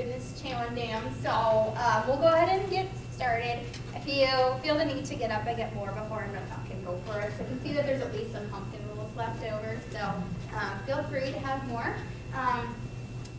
fitness challenge. So we'll go ahead and get started. If you feel the need to get up, I get more before I'm done talking, go for it. So I can see that there's at least some pumpkin rolls left over. So feel free to have more.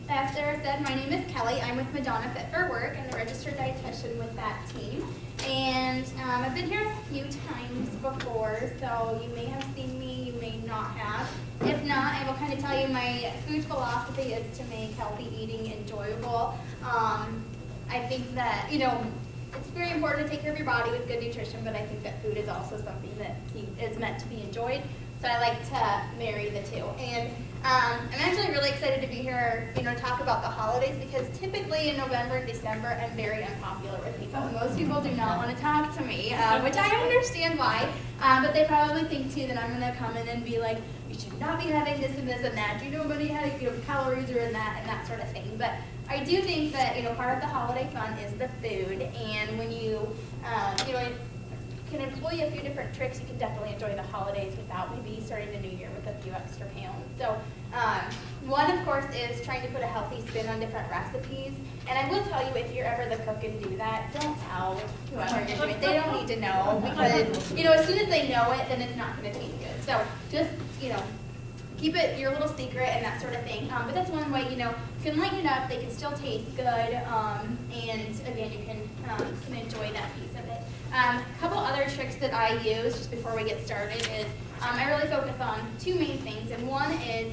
As Sarah said, my name is Kelly. I'm with Madonna Fit for Work. I'm the registered dietitian with that team. And I've been here a few times before, so you may have seen me, you may not have. If not, I will kind of tell you my food philosophy is to make healthy eating enjoyable. I think that, it's very important to take care of your body with good nutrition, but I think that food is also something that is meant to be enjoyed. So I like to marry the two. And I'm actually really excited to be here, to talk about the holidays, because typically in November and December, I'm very unpopular with people. Most people do not want to talk to me, which I understand why, but they probably think too that I'm going to come in and be like, you should not be having this and this and that. Do you know nobody how calories are in that and that sort of thing? But I do think that, part of the holiday fun is the food, and when you, can employ a few different tricks, you can definitely enjoy the holidays without maybe starting the new year with a few extra pounds. So one, of course, is trying to put a healthy spin on different recipes. And I will tell you, if you're ever the cook and do that, don't tell whoever you're doing. They don't need to know, because, as soon as they know it, then it's not going to taste good. So just, keep it your little secret and that sort of thing. But that's one way, you can lighten it up. They can still taste good. And again, you can enjoy that piece of it. A couple other tricks that I use just before we get started is I really focus on two main things. And one is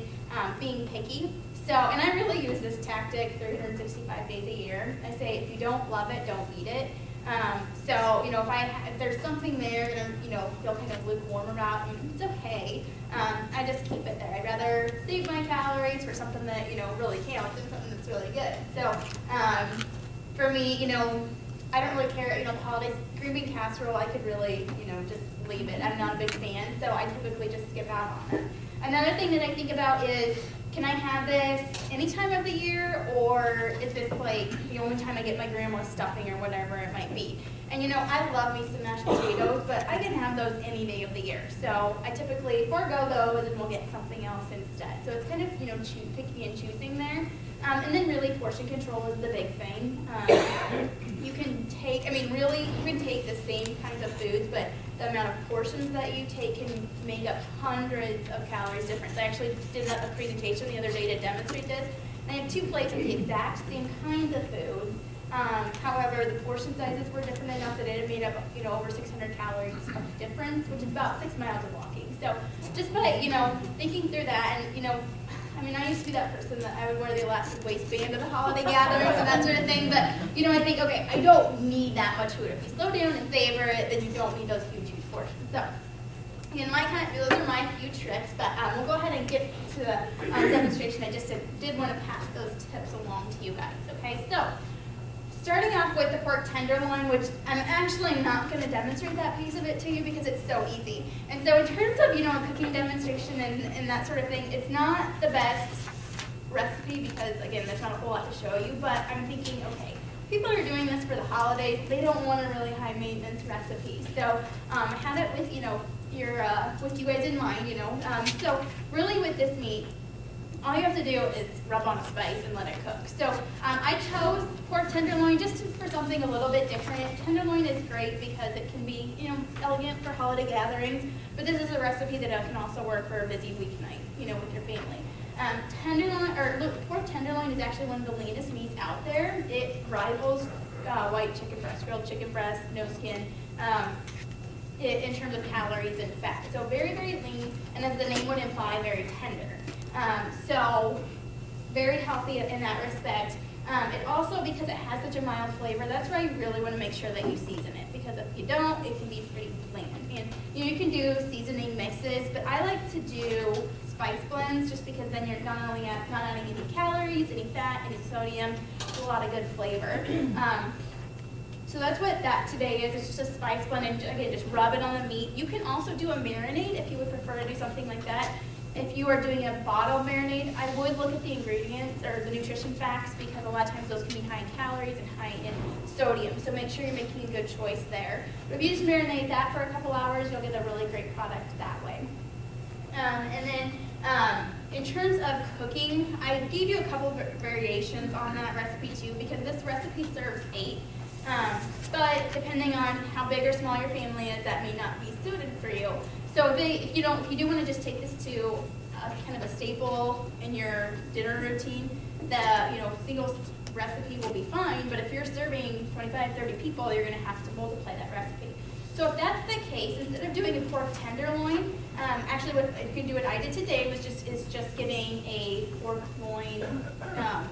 being picky. So, and I really use this tactic 365 days a year. I say, if you don't love it, don't eat it. So, if there's something there that I, feel kind of lukewarm about, it's okay. I just keep it there. I'd rather save my calories for something that, really counts and something that's really good. So, for me, I don't really care, the holidays, green bean casserole, I could really, just leave it. I'm not a big fan, so I typically just skip out on it. Another thing that I think about is, can I have this any time of the year, or is this like the only time I get my grandma's stuffing or whatever it might be? And I love me some mashed potatoes, but I can have those any day of the year. So I typically forego those and we'll get something else instead. So it's kind of, picky and choosing there. And then really portion control is the big thing. You can take, you can take the same kinds of foods, but the amount of portions that you take can make up hundreds of calories difference. I actually did a presentation the other day to demonstrate this. And I have 2 plates of the exact same kinds of food. However, the portion sizes were different enough that it had made up, over 600 calories of difference, which is about 6 miles of walking. So just by, thinking through that, and, I used to be that person that I would wear the elastic waistband to the holiday gatherings and that sort of thing, but, I think, okay, I don't need that much food. If you slow down and savor it, then you don't need those huge portions. So, again, those are my few tricks, but we'll go ahead and get to the demonstration. I just did want to pass those tips along to you guys, okay? So, starting off with the pork tenderloin, which I'm actually not going to demonstrate that piece of it to you because it's so easy. And so in terms of, a cooking demonstration and that sort of thing, it's not the best recipe because, again, there's not a whole lot to show you, but I'm thinking, okay, people are doing this for the holidays. They don't want a really high maintenance recipe. So I had it with, with you guys in mind, So really with this meat, all you have to do is rub on a spice and let it cook. So I chose pork tenderloin just for something a little bit different. Tenderloin is great because it can be, elegant for holiday gatherings, but this is a recipe that can also work for a busy weeknight, with your family. Pork tenderloin is actually one of the leanest meats out there. It rivals white chicken breast, grilled chicken breast, no skin, in terms of calories and fat. So very, very lean, and as the name would imply, very tender. So very healthy in that respect. It also, because it has such a mild flavor, that's why you really want to make sure that you season it, because if you don't, it can be pretty bland. And you can do seasoning mixes, but I like to do spice blends just because then you're not adding any calories, any fat, any sodium, a lot of good flavor. So that's what that today is. It's just a spice blend, and again, just rub it on the meat. You can also do a marinade if you would prefer to do something like that. If you are doing a bottle marinade, I would look at the ingredients or the nutrition facts because a lot of times those can be high in calories and high in sodium. So make sure you're making a good choice there. But if you just marinate that for a couple hours, you'll get a really great product that way. And then in terms of cooking, I gave you a couple of variations on that recipe too, because this recipe serves 8. But depending on how big or small your family is, that may not be suited for you. So if you do want to just take this to kind of a staple in your dinner routine, the single recipe will be fine. But if you're serving 25, 30 people, you're going to have to multiply that recipe. So if that's the case, instead of doing a pork tenderloin, actually what you can do, what I did today was just getting a pork loin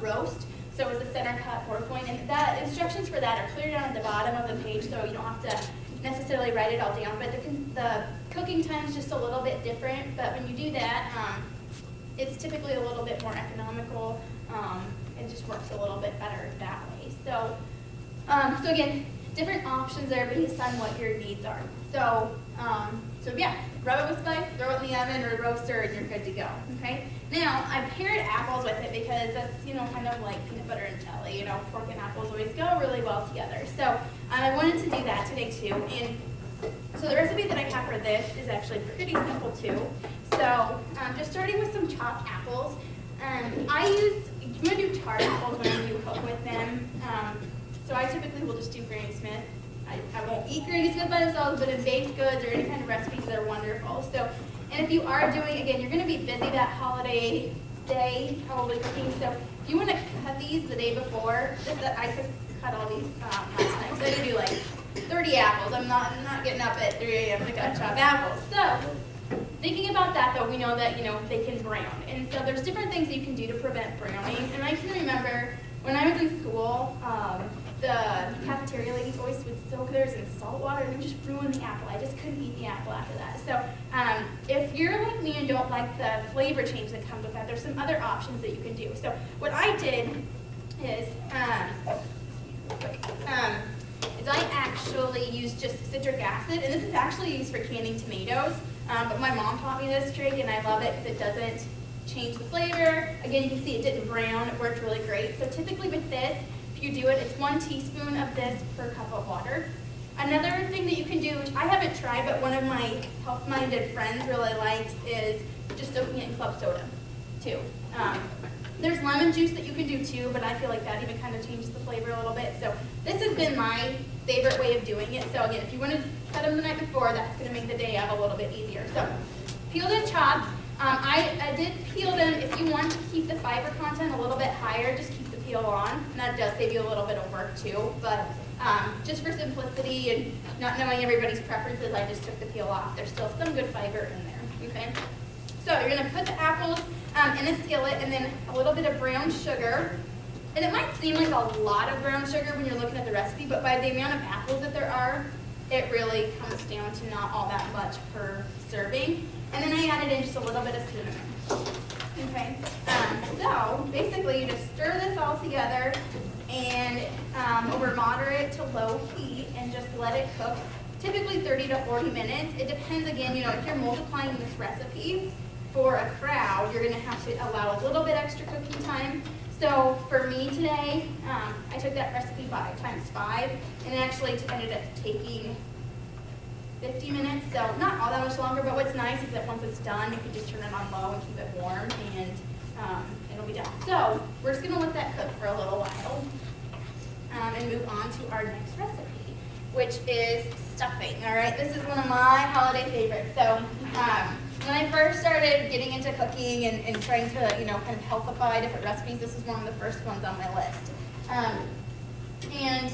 roast. So it was a center cut pork loin, and that instructions for that are clear down at the bottom of the page, so you don't have to necessarily write it all down. But the cooking time is just a little bit different. But when you do that, it's typically a little bit more economical. It just works a little bit better that way. So, so again, different options there based on what your needs are. So, so yeah, rub it with spice, throw it in the oven or roaster, and you're good to go. Okay. Now I paired apples with it because that's kind of like peanut butter and jelly. Pork and apples always go really well together. So I wanted to do that today too. And so the recipe that I have for this is actually pretty simple too. So just starting with some chopped apples. You want to do tart apples whenever you cook with them. So I typically will just do Granny Smith. I won't eat Granny Smith by themselves, but in baked goods or any kind of recipes, they're wonderful. So, and if you are doing, again, you're going to be busy that holiday day, probably cooking. So if you want to cut these the day before, I could cut all these last night. So I could do like 30 apples. I'm not getting up at 3 a.m. to cut chop apples. So thinking about that, though, we know that they can brown, and so there's different things that you can do to prevent browning. And I can remember when I was in school, the cafeteria ladies always would soak theirs in salt water and just ruin the apple. I just couldn't eat the apple after that. So if you're like me and don't like the flavor change that comes with that, there's some other options that you can do. So what I did is I actually used just citric acid, and this is actually used for canning tomatoes. But my mom taught me this trick, and I love it because it doesn't change the flavor. Again, you can see it didn't brown. It worked really great. So typically with this, if you do it, it's 1 teaspoon of this per cup of water. Another thing that you can do, which I haven't tried, but one of my health-minded friends really likes, is just soaking it in club soda, too. There's lemon juice that you can do, too, but I feel like that even kind of changes the flavor a little bit. So this has been my favorite way of doing it. So again, if you want to cut them the night before, that's going to make the day of a little bit easier. So peeled and chopped. I did peel them. If you want to keep the fiber content a little bit higher, just keep the peel on. And that does save you a little bit of work too. But just for simplicity and not knowing everybody's preferences, I just took the peel off. There's still some good fiber in there. Okay. So you're going to put the apples in a skillet and then a little bit of brown sugar. And it might seem like a lot of brown sugar when you're looking at the recipe, but by the amount of apples that there are, it really comes down to not all that much per serving. And then I added in just a little bit of cinnamon. Okay, so basically you just stir this all together and over moderate to low heat and just let it cook, typically 30 to 40 minutes. It depends, again, if you're multiplying this recipe for a crowd, you're going to have to allow a little bit extra cooking time. So for me today, I took that recipe by times 5, and it actually ended up taking 50 minutes, so not all that much longer, but what's nice is that once it's done, you can just turn it on low and keep it warm, and it'll be done. So we're just going to let that cook for a little while and move on to our next recipe, which is stuffing. All right, this is one of my holiday favorites. So when I first started getting into cooking and trying to, kind of healthify different recipes, this was one of the first ones on my list. And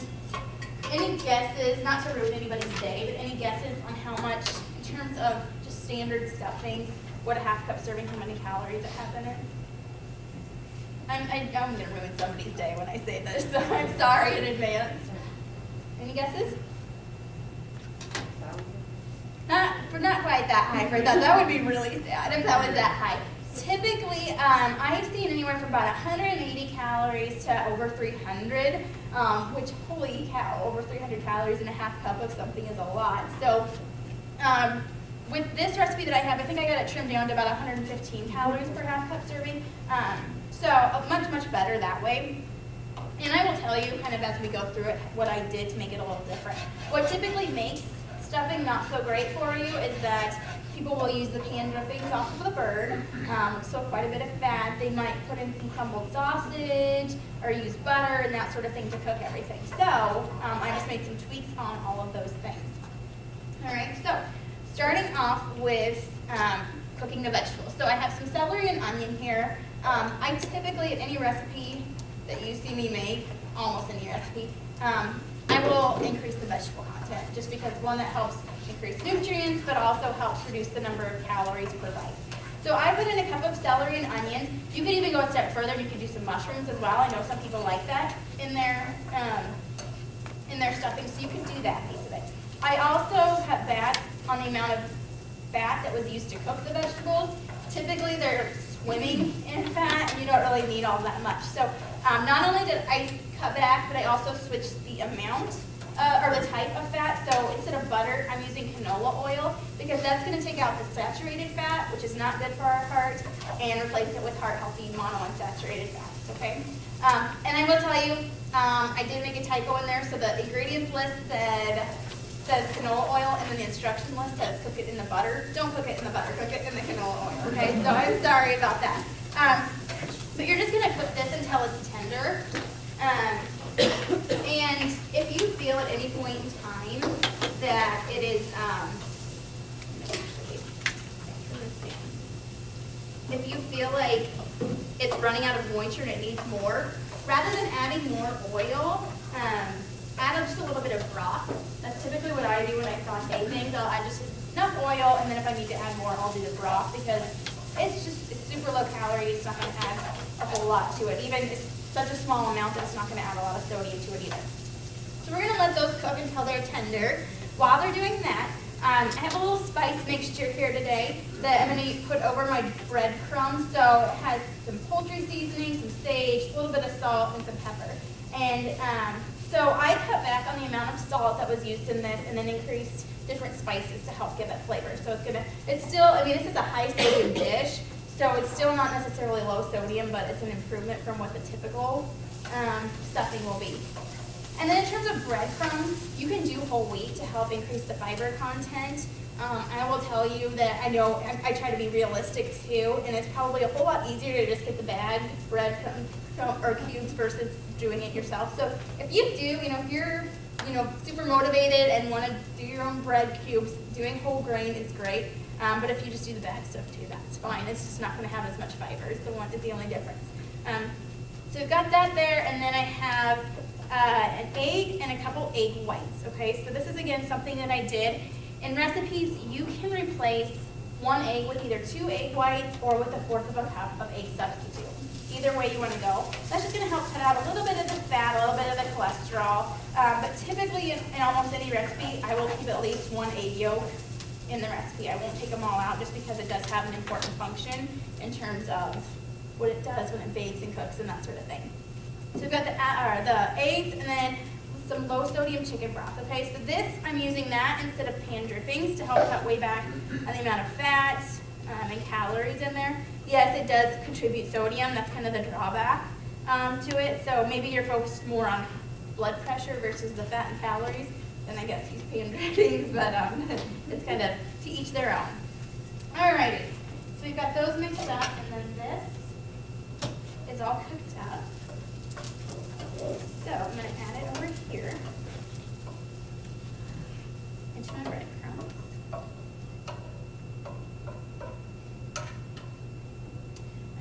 any guesses, not to ruin anybody's day, but any guesses on how much, in terms of just standard stuffing, what a half cup serving, how many calories it has in it? I'm going to ruin somebody's day when I say this, so I'm sorry in advance. Any guesses? Not quite that high for that. That would be really sad if that was that high. Typically, I've seen anywhere from about 180 calories to over 300, which, holy cow, over 300 calories in a half cup of something is a lot. So with this recipe that I have, I think I got it trimmed down to about 115 calories per half cup serving. So much, much better that way. And I will tell you, kind of as we go through it, what I did to make it a little different. What typically makes stuffing not so great for you is that if people will use the pan drippings off of the bird, so quite a bit of fat. They might put in some crumbled sausage or use butter and that sort of thing to cook everything. So I just made some tweaks on all of those things. All right, so starting off with cooking the vegetables. So I have some celery and onion here. I typically, in any recipe that you see me make, almost any recipe, I will increase the vegetable content just because, one, that helps increase nutrients, but also helps reduce the number of calories per bite. So I put in a cup of celery and onions. You could even go a step further. You could do some mushrooms as well. I know some people like that in their stuffing, so you could do that piece of it. I also cut back on the amount of fat that was used to cook the vegetables. Typically, they're swimming in fat, and you don't really need all that much. So not only did I cut back, but I also switched the amount or the type of fat. So instead of butter, I'm using canola oil because that's going to take out the saturated fat, which is not good for our heart, and replace it with heart-healthy monounsaturated fats, okay? And I will tell you, I did make a typo in there. So the ingredients list says canola oil, and then the instruction list says cook it in the butter. Don't cook it in the butter, cook it in the canola oil, okay? So I'm sorry about that. But you're just gonna cook this until it's tender. And if you feel at any point in time that it is, if you feel like it's running out of moisture and it needs more, rather than adding more oil, add just a little bit of broth. That's typically what I do when I saute things. I'll add just enough oil, and then if I need to add more, I'll do the broth because it's super low calorie. It's not going to add a whole lot to it. Even it's such a small amount that it's not going to add a lot of sodium to it either. So we're going to let those cook until they're tender. While they're doing that, I have a little spice mixture here today that I'm going to put over my breadcrumbs. So it has some poultry seasoning, some sage, a little bit of salt, and some pepper. And so I cut back on the amount of salt that was used in this and then increased different spices to help give it flavor. So it's still, I mean, this is a high sodium dish, so it's still not necessarily low sodium, but it's an improvement from what the typical stuffing will be. And then in terms of breadcrumbs, you can do whole wheat to help increase the fiber content. I will tell you that I know I try to be realistic too, and it's probably a whole lot easier to just get the bagged breadcrumbs or cubes versus doing it yourself. So if you do, if you're super motivated and want to do your own bread cubes, doing whole grain is great. But if you just do the bag stuff too, that's fine. It's just not going to have as much fiber. It's the only difference. So we've got that there, and then I have an egg and a couple egg whites. Okay, so this is again something that I did. In recipes, you can replace one egg with either 2 egg whites or with 1/4 of a cup of egg substitute. Either way you want to go. That's just going to help cut out a little bit of the fat, a little bit of the cholesterol. But typically in almost any recipe, I will keep at least 1 egg yolk in the recipe. I won't take them all out just because it does have an important function in terms of what it does when it bakes and cooks and that sort of thing. So we've got the eggs and then some low sodium chicken broth. Okay, so this, I'm using that instead of pan drippings to help cut way back on the amount of fat and calories in there. Yes, it does contribute sodium. That's kind of the drawback to it. So maybe you're focused more on blood pressure versus the fat and calories. Then I guess use pan drippings, but it's kind of to each their own. Alrighty, so we've got those mixed up, and then this is all cooked up. So I'm going to add it over here into my breadcrumbs.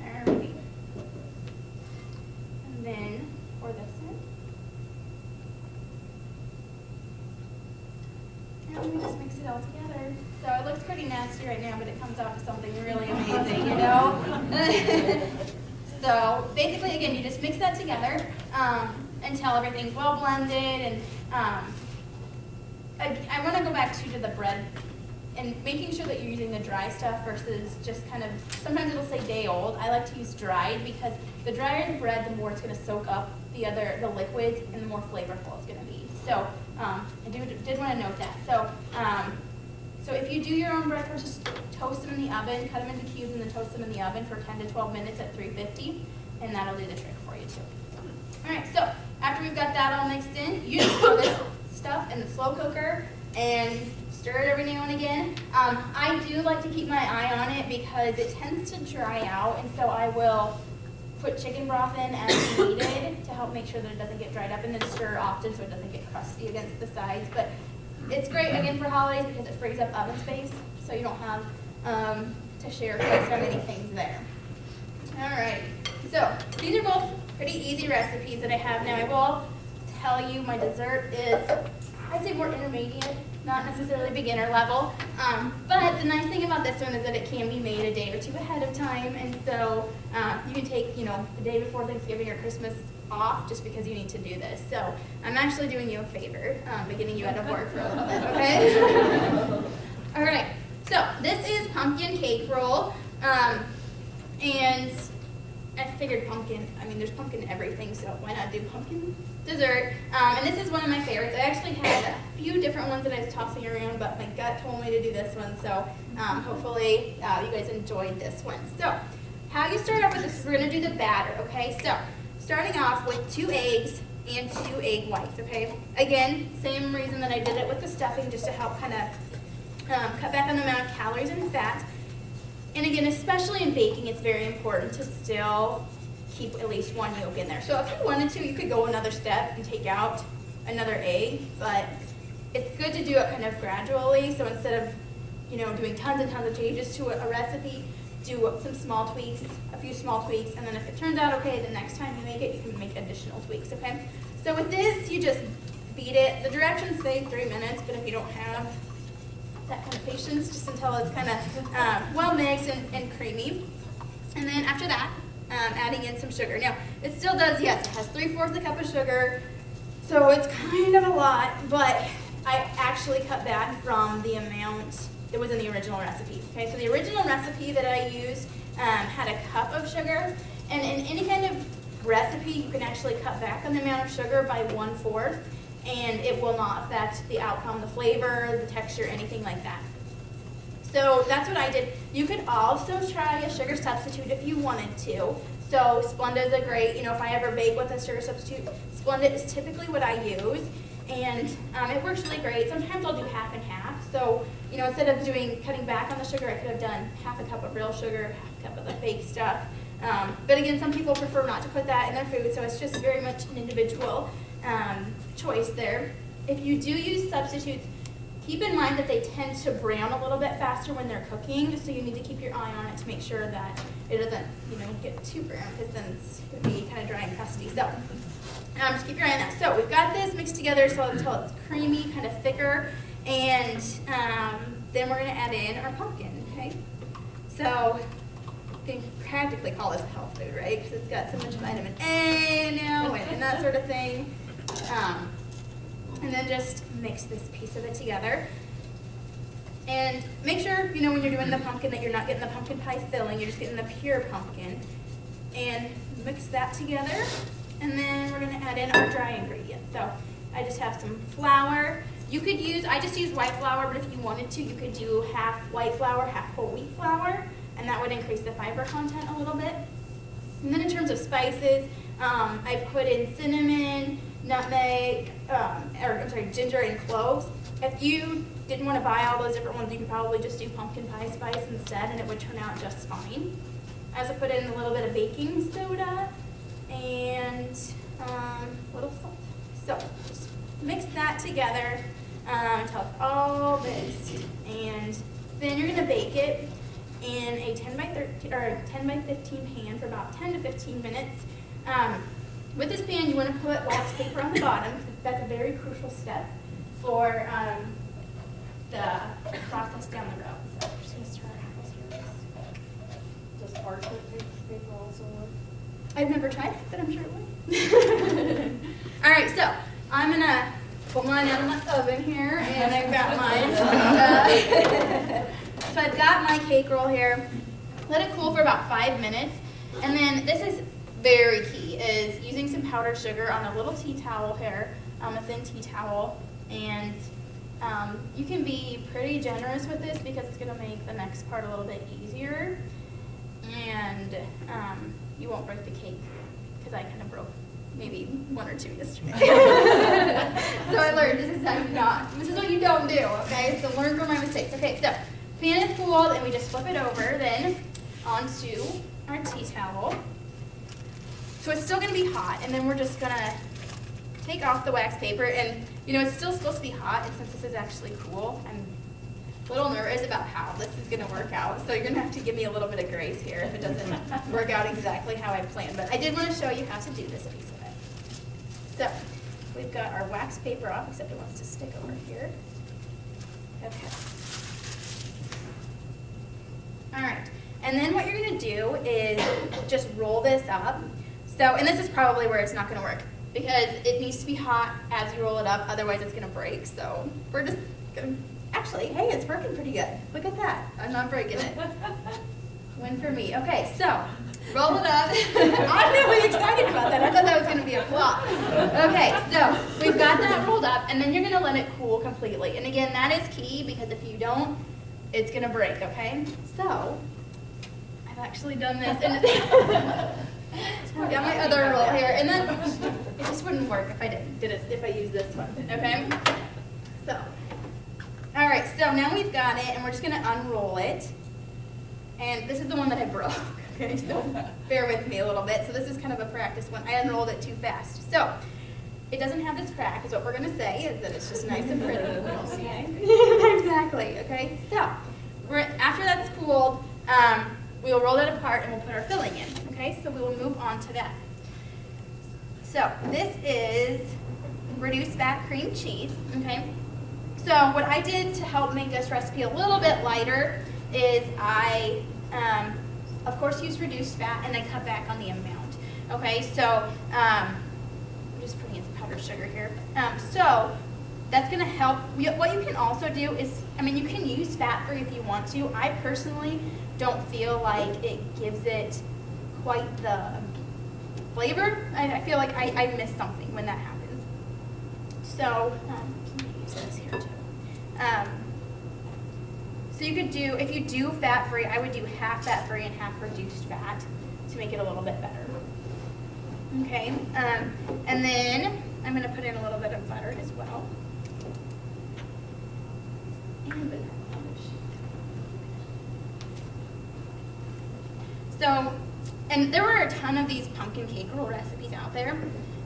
Alrighty. And then pour this in. And we just mix it all together. So it looks pretty nasty right now, but it comes out to something really amazing, So basically, again, you just mix that together until everything's well blended. And I want to go back to the bread and making sure that you're using the dry stuff versus just kind of, sometimes it'll say day old. I like to use dried because the drier the bread, the more it's going to soak up the liquids and the more flavorful it's going to be. So I did want to note that. So if you do your own breadcrumbs, just toast them in the oven, cut them into cubes, and then toast them in the oven for 10 to 12 minutes at 350, and that'll do the trick for you too. All right, so after we've got that all mixed in, you just throw this stuff in the slow cooker and stir stir it every now and again. I do like to keep my eye on it because it tends to dry out, and so I will put chicken broth in as needed to help make sure that it doesn't get dried up, and then stir often so it doesn't get crusty against the sides. But it's great, again, for holidays because it frees up oven space, so you don't have to share quite so many things there. All right, so these are both pretty easy recipes that I have now. I will tell you my dessert is, I'd say, more intermediate, not necessarily beginner level. But the nice thing about this one is that it can be made a day or two ahead of time, and so you can take, the day before Thanksgiving or Christmas off just because you need to do this. So I'm actually doing you a favor by getting you out of work for a little bit, okay? All right, so this is pumpkin cake roll, and I figured pumpkin, there's pumpkin in everything, so why not do pumpkin dessert? And this is one of my favorites. I actually had a few different ones that I was tossing around, but my gut told me to do this one, so hopefully you guys enjoyed this one. So how you start off with this is we're going to do the batter, okay? So starting off with 2 eggs and 2 egg whites, okay? Again, same reason that I did it with the stuffing, just to help kind of cut back on the amount of calories and fat. And again, especially in baking, it's very important to still keep at least 1 yolk in there. So if you wanted to, you could go another step and take out another egg, but it's good to do it kind of gradually. So instead of, doing tons and tons of changes to a recipe, do some small tweaks, a few small tweaks, and then if it turns out okay, the next time you make it, you can make additional tweaks, okay? So with this, you just beat it. The directions say 3 minutes, but if you don't have that kind of patience, just until it's kind of well mixed and creamy. And then after that, adding in some sugar. Now, it still does, yes, it has 3/4 a cup of sugar, so it's kind of a lot, but I actually cut back from the amount that was in the original recipe. Okay, so the original recipe that I used had a cup of sugar, and in any kind of recipe, you can actually cut back on the amount of sugar by 1/4, and it will not affect the outcome, the flavor, the texture, anything like that. So that's what I did. You could also try a sugar substitute if you wanted to. So Splenda is a great, if I ever bake with a sugar substitute, Splenda is typically what I use, and it works really great. Sometimes I'll do half and half. So, instead of cutting back on the sugar, I could have done half a cup of real sugar, half a cup of the fake stuff. But again, some people prefer not to put that in their food, so it's just very much an individual choice there. If you do use substitutes, keep in mind that they tend to brown a little bit faster when they're cooking, so you need to keep your eye on it to make sure that it doesn't, get too brown, because then it's going to be kind of dry and crusty. So just keep your eye on that. So we've got this mixed together until it's creamy, kind of thicker, and then we're going to add in our pumpkin, okay? So you can practically call this a health food, right? Because it's got so much vitamin A now and that sort of thing. And then just mix this piece of it together. And make sure, when you're doing the pumpkin, that you're not getting the pumpkin pie filling, you're just getting the pure pumpkin. And mix that together. And then we're going to add in our dry ingredients. So I just have some flour. You could I just use white flour, but if you wanted to, you could do half white flour, half whole wheat flour, and that would increase the fiber content a little bit. And then in terms of spices, I put in cinnamon, nutmeg, ginger and cloves. If you didn't want to buy all those different ones, you could probably just do pumpkin pie spice instead, and it would turn out just fine. I also put in a little bit of baking soda and a little salt. So just mix that together until it's all mixed, and then you're going to bake it in a 10 by 15 pan for about 10 to 15 minutes. With this pan, you want to put wax paper on the bottom, because that's a very crucial step for the process down the road. So we're just going to start here. Does parchment paper also work? I've never tried it, but I'm sure it would. All right, so I'm going to put mine out of my oven here, and I've got mine. So I've got my cake roll here. Let it cool for about 5 minutes, and then this is very key, is using some powdered sugar on a little tea towel here, a thin tea towel, and you can be pretty generous with this because it's going to make the next part a little bit easier, and you won't break the cake, because I kind of broke maybe 1 or 2 yesterday. So I learned this is what you don't do, okay? So learn from my mistakes. Okay, so pan is cooled and we just flip it over then onto our tea towel. So it's still gonna be hot, and then we're just gonna take off the wax paper, and you know, it's still supposed to be hot, and since this is actually cool, I'm a little nervous about how this is gonna work out, so you're gonna have to give me a little bit of grace here if it doesn't work out exactly how I planned, but I did wanna show you how to do this piece of it. So, we've got our wax paper off, except it wants to stick over here. Okay. All right, and then what you're gonna do is just roll this up. So, and this is probably where it's not gonna work, because it needs to be hot as you roll it up, otherwise it's gonna break. So we're just gonna, actually, hey, it's working pretty good. Look at that, I'm not breaking it. Win for me. Okay, so roll it up. I'm really excited about that. I thought that was gonna be a flop. Okay, so we've got that rolled up, and then you're gonna let it cool completely. And again, that is key, because if you don't, it's gonna break, okay? So, I've actually done this, and I got my other roll here, and then it just wouldn't work if I if I used this one, okay? So, all right, so now we've got it, and we're just gonna unroll it. And this is the one that I broke, okay? So bear with me a little bit. So this is kind of a practice one. I unrolled it too fast. So it doesn't have this crack, is what we're gonna say, is that it's just nice and pretty. Okay? Exactly, okay? So after that's cooled, we'll roll it apart and we'll put our filling in, okay? So we will move on to that. So this is reduced fat cream cheese, okay? So what I did to help make this recipe a little bit lighter is I, of course, used reduced fat, and I cut back on the amount, okay? So I'm just putting in some powdered sugar here. So that's gonna help. What you can also do is, I mean, you can use fat-free if you want to. I personally don't feel like it gives it quite the flavor. I feel like I miss something when that happens. So, can you use this here too? So you could do, if you do fat-free, I would do half fat-free and half reduced fat to make it a little bit better. Okay, and then I'm gonna put in a little bit of butter as well. And banana. So, and there were a ton of these pumpkin cake roll recipes out there,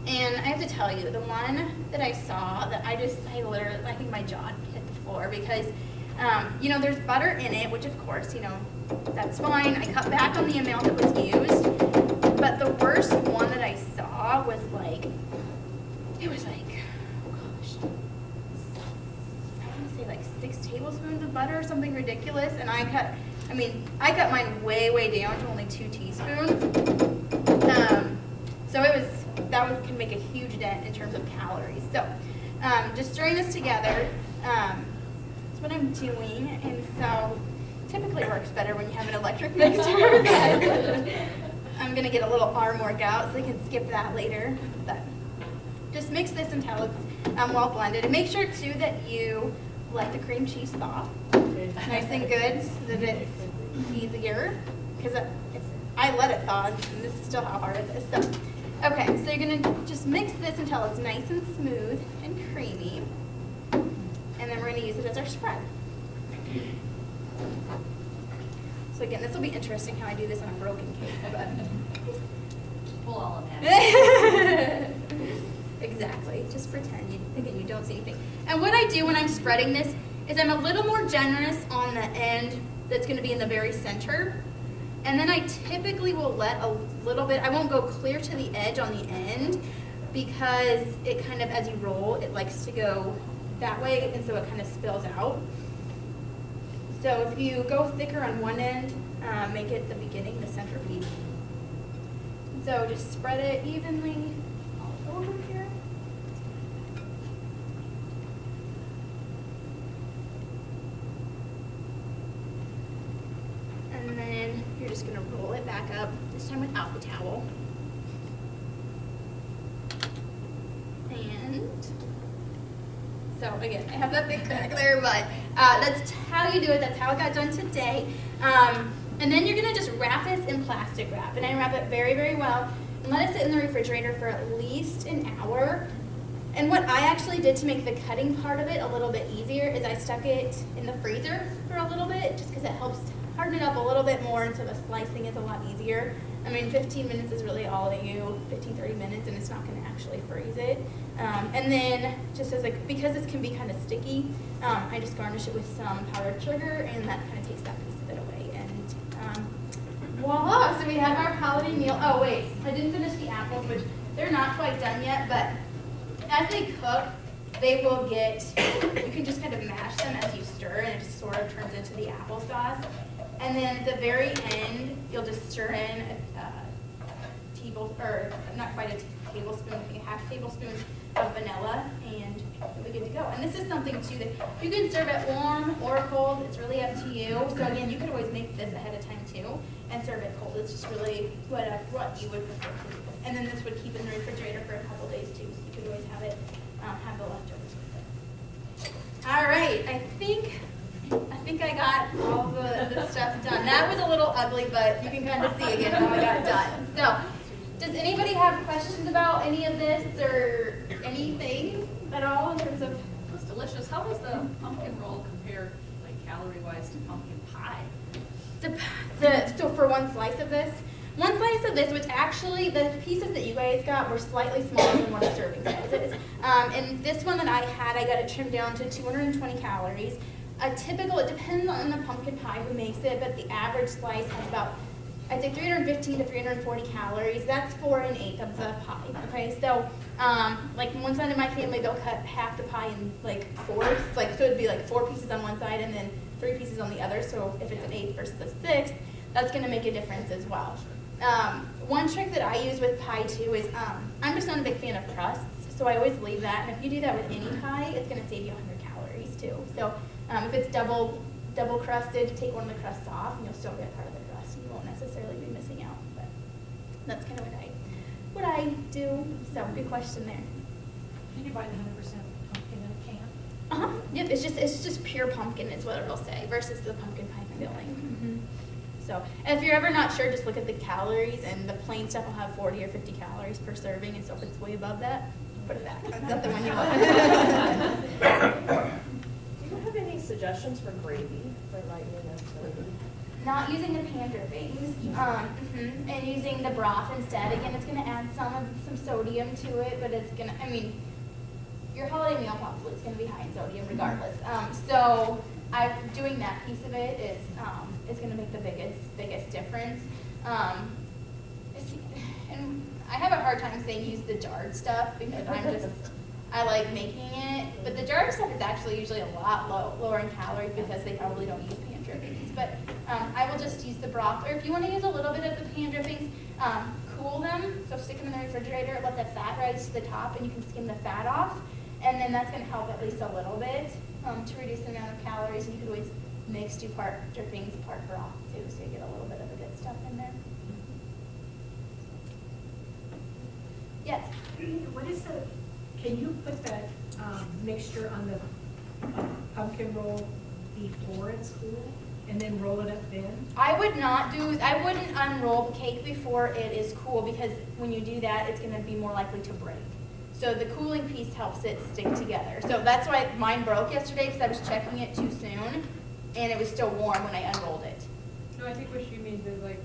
and I have to tell you, the one that I saw that I think my jaw hit the floor, because you know, there's butter in it, which of course, you know, that's fine. I cut back on the amount that was used, but the worst one that I saw was like, it was like, oh gosh, I want to say like 6 tablespoons of butter or something ridiculous, and I cut mine way down to only 2 teaspoons. So that can make a huge dent in terms of calories. So just stirring this together. What I'm doing, and so typically it works better when you have an electric mixer. I'm gonna get a little arm workout so I can skip that later. But just mix this until it's well blended, and make sure too that you let the cream cheese thaw nice and good so that it's easier. Because if I let it thaw, and this is still how hard it is. So, okay, so you're gonna just mix this until it's nice and smooth and creamy. And then we're going to use it as our spread. So again, this will be interesting how I do this on a broken cake. But We'll all imagine. Exactly. Just pretend you don't see anything. And what I do when I'm spreading this is I'm a little more generous on the end that's going to be in the very center. And then I typically will let a little bit, I won't go clear to the edge on the end, because it kind of, as you roll, it likes to go that way, and so it kind of spills out. So if you go thicker on one end, make it the beginning, the centerpiece. So just spread it evenly all over here. And then you're just gonna roll it back up, this time without the towel. And so again, I have that big crack there, but that's how you do it. That's how it got done today. And then you're gonna just wrap this in plastic wrap, and I wrap it very well. let it sit in the refrigerator for at least an hour. And what I actually did to make the cutting part of it a little bit easier is I stuck it in the freezer for a little bit, just because it helps harden it up a little bit more, and so the slicing is a lot easier. I mean, 15 minutes is really all that 30 minutes, and it's not going to actually freeze it. And then, just as because this can be kind of sticky, I just garnish it with some powdered sugar, and that kind of takes that piece of it away. And voila! So we have our holiday meal. Oh wait, I didn't finish the apples, which they're not quite done yet, but as they cook, they will get, you can just kind of mash them as you stir, and it just sort of turns into the applesauce. And then at the very end, you'll just stir in not quite a tablespoon, I think a half tablespoon of vanilla, and you'll be good to go. And this is something too that you can serve it warm or cold. It's really up to you. So again, you could always make this ahead of time too and serve it cold. It's just really what you would prefer to do. And then this would keep in the refrigerator for a couple days too. So you could always have it, have the leftovers with this. All right, I think I got all the stuff done. That was a little ugly, but you can kind of see again how I got it done. So, does anybody have questions about any of this or anything at all in terms of? It's delicious. How does the pumpkin roll compare, like calorie-wise, to pumpkin pie? So for one slice of this, which actually the pieces that you guys got were slightly smaller than what a serving size is. And this one that I had, I got it trimmed down to 220 calories. A typical, it depends on the pumpkin pie who makes it, but the average slice has about, I'd say 315 to 340 calories. That's 4 1/8 of the pie, okay? So, like one side of my family, they'll cut half the pie in like fourths, so it'd be like 4 pieces on one side and then 3 pieces on the other. So if it's an 1/8 versus a 1/6, that's gonna make a difference as well. One trick that I use with pie too is, I'm just not a big fan of crusts, so I always leave that. And if you do that with any pie, it's gonna save you 100 calories too. So if it's double crusted, take one of the crusts off and you'll still get part of the crust. You won't necessarily be missing out, but that's kind of what I do. So good question there. Can you buy the 100% pumpkin in a can? Yep, it's just pure pumpkin is what it'll say versus the pumpkin pie filling. So and if you're ever not sure, just look at the calories, and the plain stuff will have 40 or 50 calories per serving, and so if it's way above that, put it back. That's not the one you want. Do you have any suggestions for gravy for lightening up the? Not using the pan drippings, and using the broth instead. Again, it's going to add some sodium to it, but it's going to, I mean, your holiday meal probably is going to be high in sodium regardless. So doing that piece of it is going to make the biggest difference. And I have a hard time saying use the jarred stuff because I like making it, but the jarred stuff is actually usually a lot lower in calories because they probably don't use pan drippings. But I will just use the broth, or if you want to use a little bit of the pan drippings, cool them, so stick them in the refrigerator, let the fat rise to the top, and you can skim the fat off, and then that's going to help at least a little bit to reduce the amount of calories. And you could always mix, do part drippings, part broth too, so you get a little bit of the good stuff in there. Yes? What is can you put that mixture on the pumpkin roll before it's cool and then roll it up then? I wouldn't unroll the cake before it is cool, because when you do that, it's going to be more likely to break. So the cooling piece helps it stick together. So that's why mine broke yesterday, because I was checking it too soon, and it was still warm when I unrolled it. No, I think what she means is like,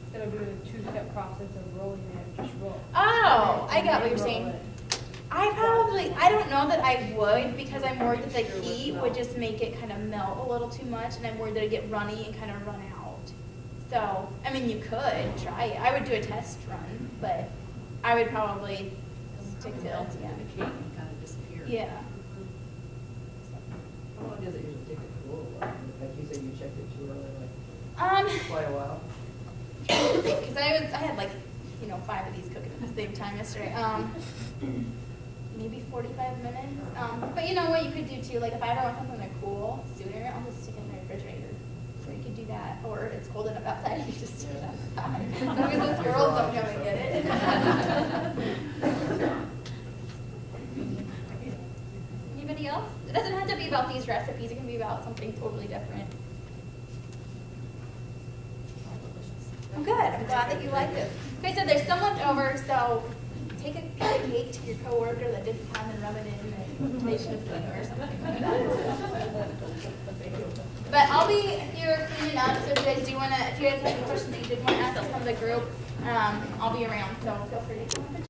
instead of doing a 2-step process of rolling it, just roll. Oh, I got what you're Roll saying. it. I don't know that I would, because I'm worried that the heat would just make it kind of melt a little too much, and I'm worried that it'd get runny and kind of run out. So, I mean, you could try it. I would do a test run, but I would probably stick to it. The cake and kind of disappear. Yeah. How long does it usually take to cool? Like you said, you checked it too early, like quite a while. Because I had like, 5 of these cooking at the same time yesterday. Maybe 45 minutes. But you know what you could do too, like if I ever want something to cool sooner, I'll just stick it in the refrigerator. So you could do that, or it's cold enough outside, you just stick it outside. As long as the squirrels don't come and get it. Anybody else? It doesn't have to be about these recipes, it can be about something totally different. I'm good, I'm glad that you liked it. like I said, there's some left over, so take a piece of cake to your coworker that didn't come and rub it in, and they should have done it or something like that. But I'll be here cleaning up, so if you guys do wanna, if you guys have any questions that you did wanna ask from the group, I'll be around, so feel free to come up and